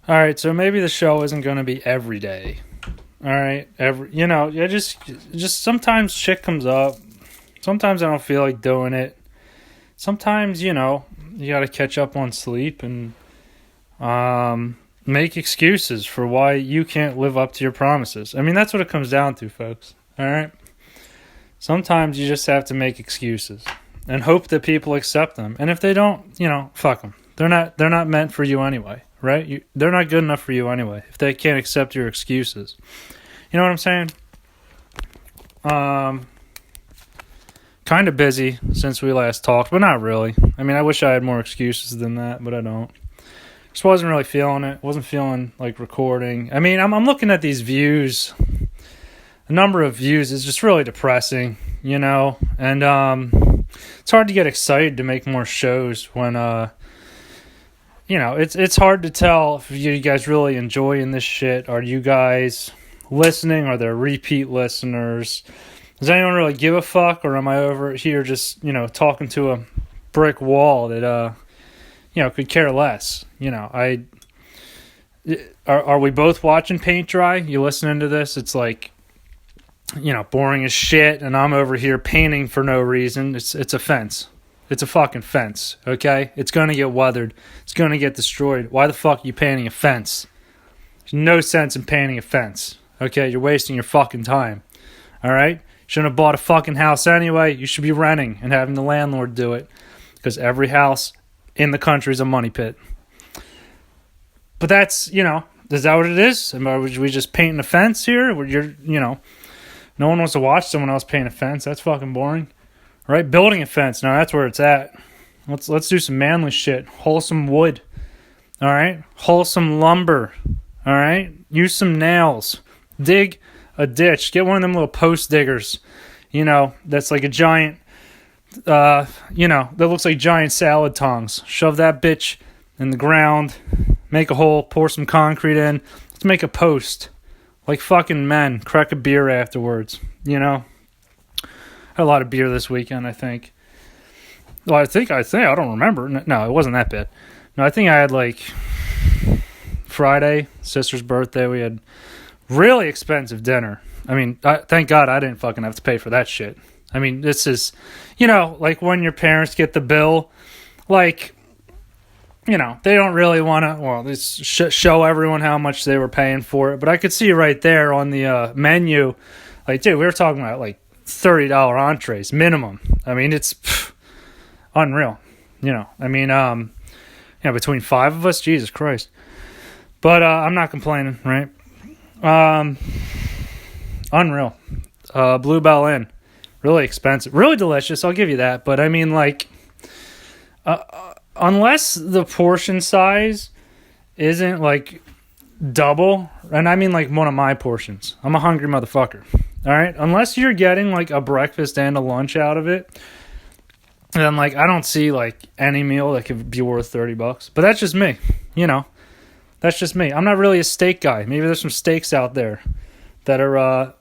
All right, so maybe the show isn't going to be every day. All right, just sometimes shit comes up. Sometimes I don't feel like doing it. Sometimes, you got to catch up on sleep and make excuses for why you can't live up to your promises. I mean, that's what it comes down to, folks. All right? Sometimes you just have to make excuses and hope that people accept them. And if they don't, fuck them. They're not meant for you anyway, right? They're not good enough for you anyway if they can't accept your excuses. You know what I'm saying? Kind of busy since we last talked, but not really. I mean, I wish I had more excuses than that, but I don't. Just wasn't really feeling it. Wasn't feeling like recording. I mean, I'm looking at these views. The number of views is just really depressing, and it's hard to get excited to make more shows when it's hard to tell if you guys really enjoying this shit. Are you guys listening? Are there repeat listeners? Does anyone really give a fuck, or am I over here just talking to a brick wall that could care less? Are we both watching paint dry? You listening to this? It's like, boring as shit, and I'm over here painting for no reason. It's a fence. It's a fucking fence, okay? It's gonna get weathered. It's gonna get destroyed. Why the fuck are you painting a fence? There's no sense in painting a fence, okay? You're wasting your fucking time, all right? Shouldn't have bought a fucking house anyway. You should be renting and having the landlord do it, because every house in the country is a money pit. But that's, is that what it is? Are we just painting a fence here? No one wants to watch someone else paint a fence. That's fucking boring. Right? Building a fence. Now that's where it's at. Let's do some manly shit. Wholesome wood. All right? Wholesome lumber. All right? Use some nails. Dig a ditch. Get one of them little post diggers. That's like a giant, that looks like giant salad tongs. Shove that bitch in the ground. Make a hole. Pour some concrete in. Let's make a post. Like fucking men. Crack a beer afterwards. Had a lot of beer this weekend, I think. Well, I think, I don't remember. No, it wasn't that bad. No, I think I had like Friday, sister's birthday. We had really expensive dinner. I mean, thank God I didn't fucking have to pay for that shit. I mean, this is, like when your parents get the bill, like, they don't really want to, show everyone how much they were paying for it. But I could see right there on the menu, like, dude, we were talking about like $30 entrees minimum. I mean, it's unreal. Between five of us, Jesus Christ. But I'm not complaining, right? Unreal. Bluebell Inn, really expensive, really delicious. I'll give you that. But I mean, like, unless the portion size isn't like double, and I mean like one of my portions. I'm a hungry motherfucker. All right, unless you're getting like a breakfast and a lunch out of it, then like I don't see like any meal that could be worth $30. But that's just me, That's just me. I'm not really a steak guy. Maybe there's some steaks out there that are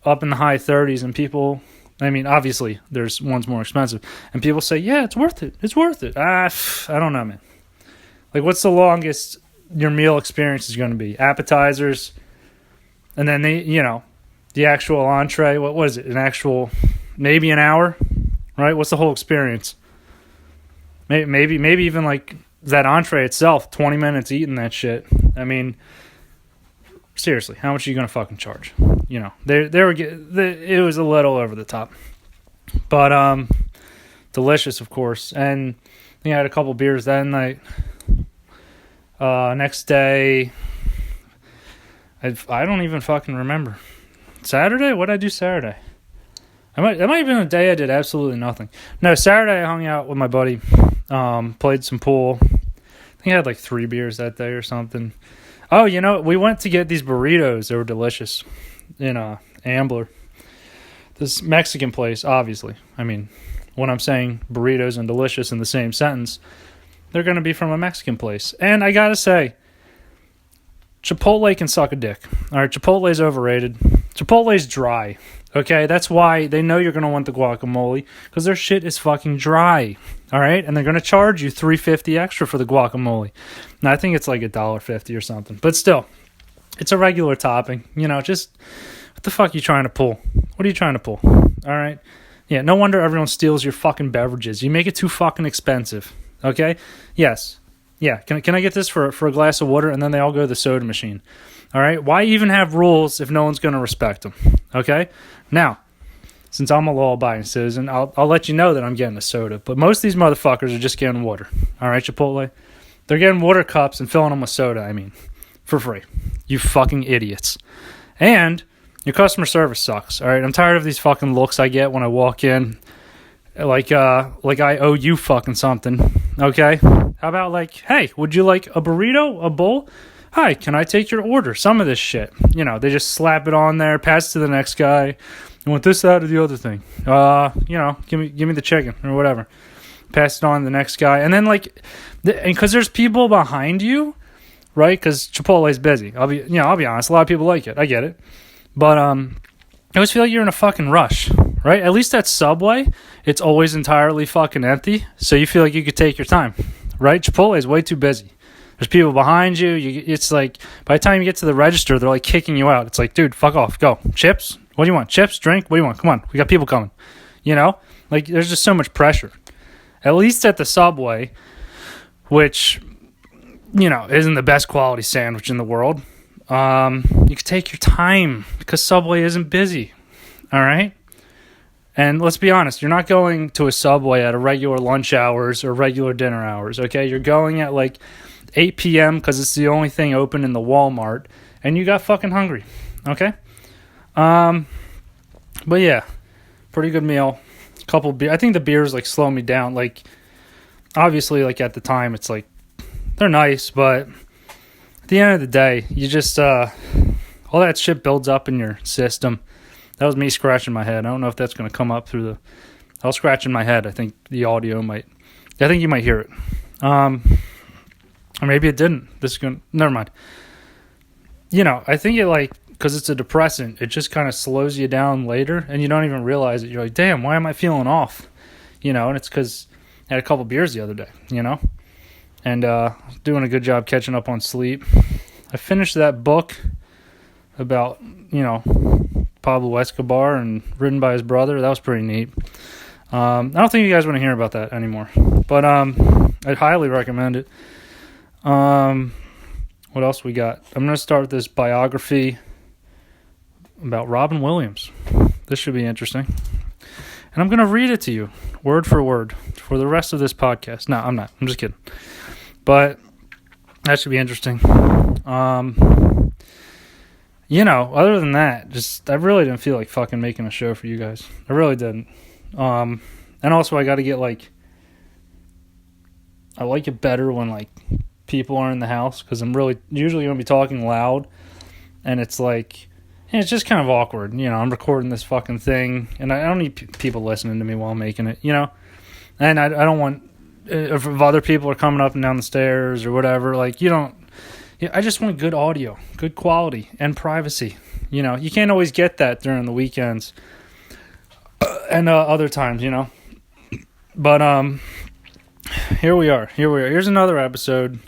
up in the high 30s, and people. I mean, obviously there's ones more expensive, and people say, "Yeah, it's worth it. It's worth it." I don't know, man. Like, what's the longest your meal experience is going to be? Appetizers, and then the actual entree, what was it? Maybe an hour, right? What's the whole experience? Maybe even like that entree itself, 20 minutes eating that shit. I mean, seriously, how much are you going to fucking charge? It was a little over the top. But, delicious, of course. And I think I had a couple beers that night. Next day, I don't even fucking remember. Saturday? What did I do Saturday? That might have been a day I did absolutely nothing. No, Saturday I hung out with my buddy, played some pool. I think I had like 3 beers that day or something. Oh, we went to get these burritos. They were delicious in Ambler. This Mexican place, obviously. I mean, when I'm saying burritos and delicious in the same sentence, they're going to be from a Mexican place. And I got to say, Chipotle can suck a dick. All right, Chipotle's overrated. Chipotle's dry. Okay, that's why they know you're going to want the guacamole, because their shit is fucking dry. All right, and they're going to charge you $3.50 extra for the guacamole. And I think it's like $1.50 or something. But still, it's a regular topping. You know, just what the fuck are you trying to pull? What are you trying to pull? All right, yeah. No wonder everyone steals your fucking beverages. You make it too fucking expensive. Okay, yes, yeah. Can I get this for a glass of water? And then they all go to the soda machine. All right, why even have rules if no one's going to respect them? Okay, now, since I'm a law-abiding citizen, I'll let you know that I'm getting a soda. But most of these motherfuckers are just getting water. All right, Chipotle? They're getting water cups and filling them with soda, for free. You fucking idiots. And your customer service sucks, all right? I'm tired of these fucking looks I get when I walk in like I owe you fucking something, okay? How about like, hey, would you like a burrito, a bowl? Hi, can I take your order? Some of this shit. You know, they just slap it on there, pass it to the next guy. You want this, that, or the other thing? Give me the chicken or whatever. Pass it on to the next guy. And then and because there's people behind you, right? Because Chipotle's busy. I'll be honest. A lot of people like it. I get it. But I always feel like you're in a fucking rush, right? At least at Subway, it's always entirely fucking empty. So you feel like you could take your time, right? Chipotle is way too busy. There's people behind you. It's like, by the time you get to the register, they're like kicking you out. It's like, dude, fuck off. Go. Chips? What do you want? Chips? Drink? What do you want? Come on. We got people coming. You know? Like, there's just so much pressure. At least at the Subway, which, you know, isn't the best quality sandwich in the world, you can take your time because Subway isn't busy. All right? And let's be honest, you're not going to a Subway at a regular lunch hours or regular dinner hours, okay? You're going at like 8 p.m. because it's the only thing open in the Walmart, and you got fucking hungry, okay? But yeah, pretty good meal. Couple beer. I think the beers like slow me down. Like, obviously, like at the time, it's like they're nice, but at the end of the day, you just all that shit builds up in your system. That was me scratching my head. I don't know if that's gonna come up through the. I was scratching my head. I think the audio might. I think you might hear it. Or maybe it didn't. Never mind. You know, I think it because it's a depressant, it just kind of slows you down later, and you don't even realize it. You're like, damn, why am I feeling off? You know, and it's because I had a couple beers the other day, you know, and doing a good job catching up on sleep. I finished that book about, you know, Pablo Escobar and written by his brother. That was pretty neat. I don't think you guys want to hear about that anymore, but I'd highly recommend it. What else we got? I'm going to start this biography about Robin Williams. This should be interesting. And I'm going to read it to you, word for word, for the rest of this podcast. No, I'm not. I'm just kidding. But that should be interesting. You know, other than that, I really didn't feel like fucking making a show for you guys. I really didn't. And also I got to get I like it better when people are in the house, because I'm usually going to be talking loud, and it's it's just kind of awkward. You know, I'm recording this fucking thing, and I don't need people listening to me while I'm making it, you know? And I don't want, if other people are coming up and down the stairs or whatever, I just want good audio, good quality, and privacy. You know, you can't always get that during the weekends and other times, you know? But, here we are. Here's another episode.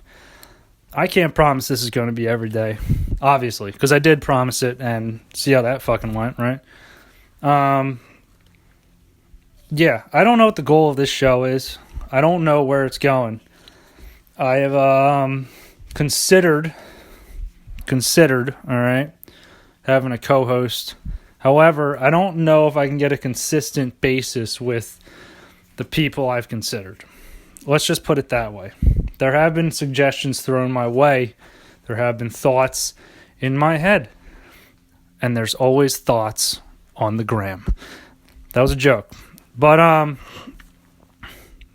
I can't promise this is going to be every day, obviously, because I did promise it, and see how that fucking went, right? Yeah, I don't know what the goal of this show is. I don't know where it's going. I have considered, all right, having a co-host. However, I don't know if I can get a consistent basis with the people I've considered. Let's just put it that way. There have been suggestions thrown my way. There have been thoughts in my head. And there's always thoughts on the gram. That was a joke. But,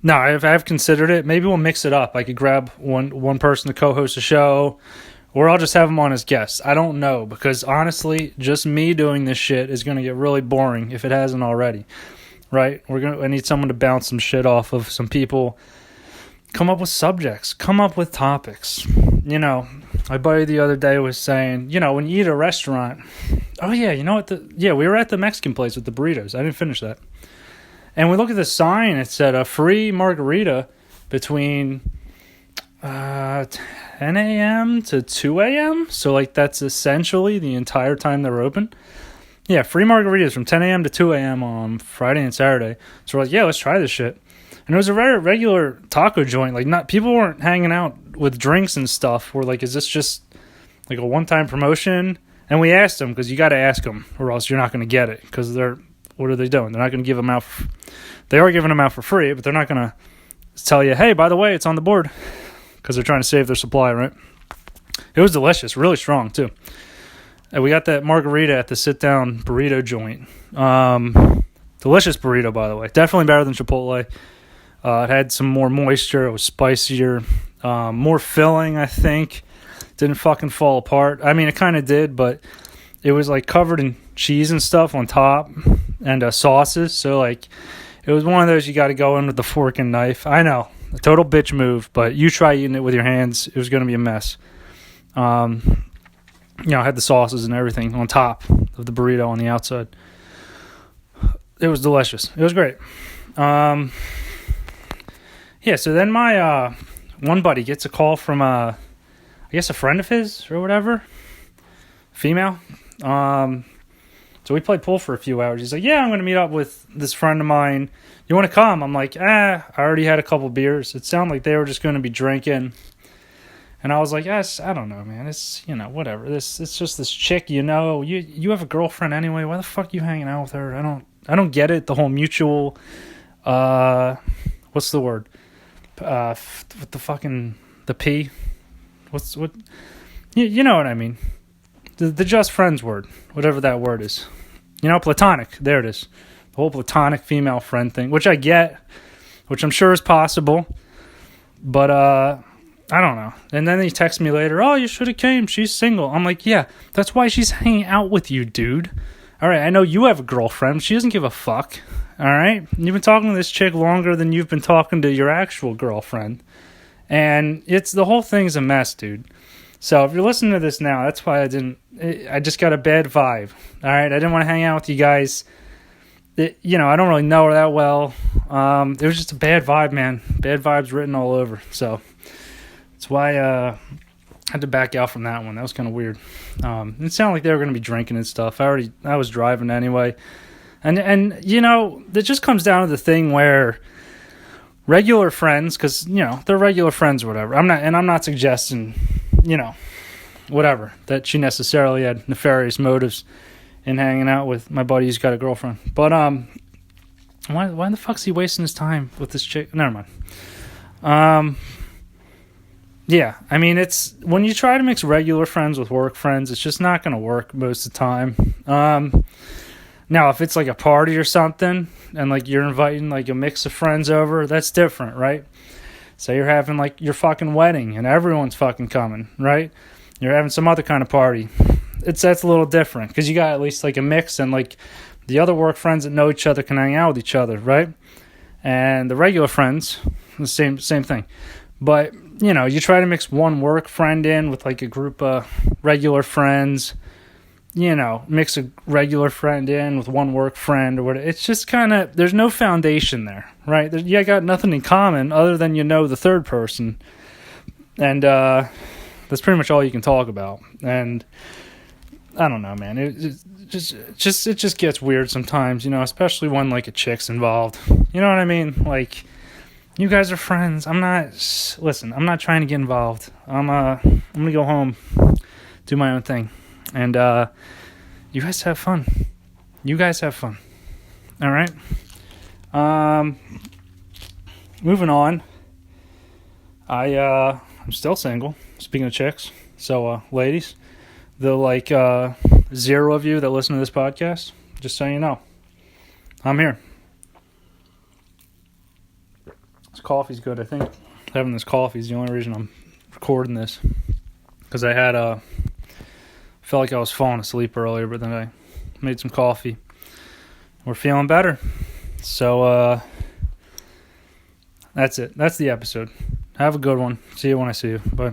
no, I've considered it. Maybe we'll mix it up. I could grab one person to co-host a show, or I'll just have them on as guests. I don't know, because honestly, just me doing this shit is going to get really boring if it hasn't already. Right? I need someone to bounce some shit off of, some people. Come up with subjects. Come up with topics. You know, my buddy the other day was saying, when you eat at a restaurant, oh yeah, you know what? We were at the Mexican place with the burritos. I didn't finish that. And we look at the sign. It said a free margarita between 10 a.m. to 2 a.m. So like that's essentially the entire time they're open. Yeah, free margaritas from 10 a.m. to 2 a.m. on Friday and Saturday. So we're like, yeah, let's try this shit. And it was a very regular taco joint. Like, not people weren't hanging out with drinks and stuff. We're like, is this just like a one-time promotion? And we asked them, because you got to ask them, or else you're not going to get it. Because what are they doing? They're not going to give them out. They are giving them out for free, but they're not going to tell you, hey, by the way, it's on the board. Because they're trying to save their supply, right? It was delicious, really strong too. And we got that margarita at the sit-down burrito joint. Delicious burrito, by the way. Definitely better than Chipotle. It had some more moisture. It was spicier. More filling, I think. Didn't fucking fall apart. I mean, it kind of did, but it was like covered in cheese and stuff on top and sauces. So like, it was one of those you got to go in with the fork and knife. I know, a total bitch move, but you try eating it with your hands, it was going to be a mess. I had the sauces and everything on top of the burrito on the outside. It was delicious. It was great. So then my one buddy gets a call from I guess a friend of his or whatever, female. So we played pool for a few hours. He's like, yeah, I'm going to meet up with this friend of mine. You want to come? I'm like, I already had a couple beers. It sounded like they were just going to be drinking. And I was like, yes, I don't know, man. It's, whatever. It's just this chick, you have a girlfriend anyway. Why the fuck are you hanging out with her? I don't get it. The whole mutual, what's the word? What the fucking, the P? You know what I mean. The just friends word, whatever that word is. Platonic. There it is. The whole platonic female friend thing, which I get, which I'm sure is possible. But, I don't know. And then he texts me later, oh, you should have came. She's single. I'm like, yeah, that's why she's hanging out with you, dude. All right, I know you have a girlfriend. She doesn't give a fuck. All right? You've been talking to this chick longer than you've been talking to your actual girlfriend. And the whole thing's a mess, dude. So if you're listening to this now, that's why I just got a bad vibe. All right? I didn't want to hang out with you guys. I don't really know her that well. It was just a bad vibe, man. Bad vibes written all over. So that's why I had to back out from that one. That was kind of weird. It sounded like they were going to be drinking and stuff. I was driving anyway. And it just comes down to the thing where regular friends, because, they're regular friends or whatever. I'm not suggesting, whatever, that she necessarily had nefarious motives in hanging out with my buddy who's got a girlfriend. But why the fuck's he wasting his time with this chick? Never mind. Yeah, I mean, it's when you try to mix regular friends with work friends, it's just not going to work most of the time. Now, if it's like a party or something, and like you're inviting like a mix of friends over, that's different, right? So you're having like your fucking wedding, and everyone's fucking coming, right? You're having some other kind of party. That's a little different, because you got at least like a mix, and like the other work friends that know each other can hang out with each other, right? And the regular friends, the same thing. But, you try to mix one work friend in with like a group of regular friends, mix a regular friend in with one work friend or whatever. It's just kind of, there's no foundation there, right? You got nothing in common other than the third person. And that's pretty much all you can talk about. And I don't know, man. It just gets weird sometimes, especially when like a chick's involved. You know what I mean? Like, you guys are friends. I'm not trying to get involved. I'm gonna go home, do my own thing, and you guys have fun. All right. Moving on. I'm still single. Speaking of chicks, so ladies, the 0 of you that listen to this podcast, just so you know, I'm here. This coffee's good. I think having this coffee is the only reason I'm recording this, because I felt like I was falling asleep earlier, but then I made some coffee. We're feeling better. So that's it. That's the episode. Have a good one. See you when I see you. Bye.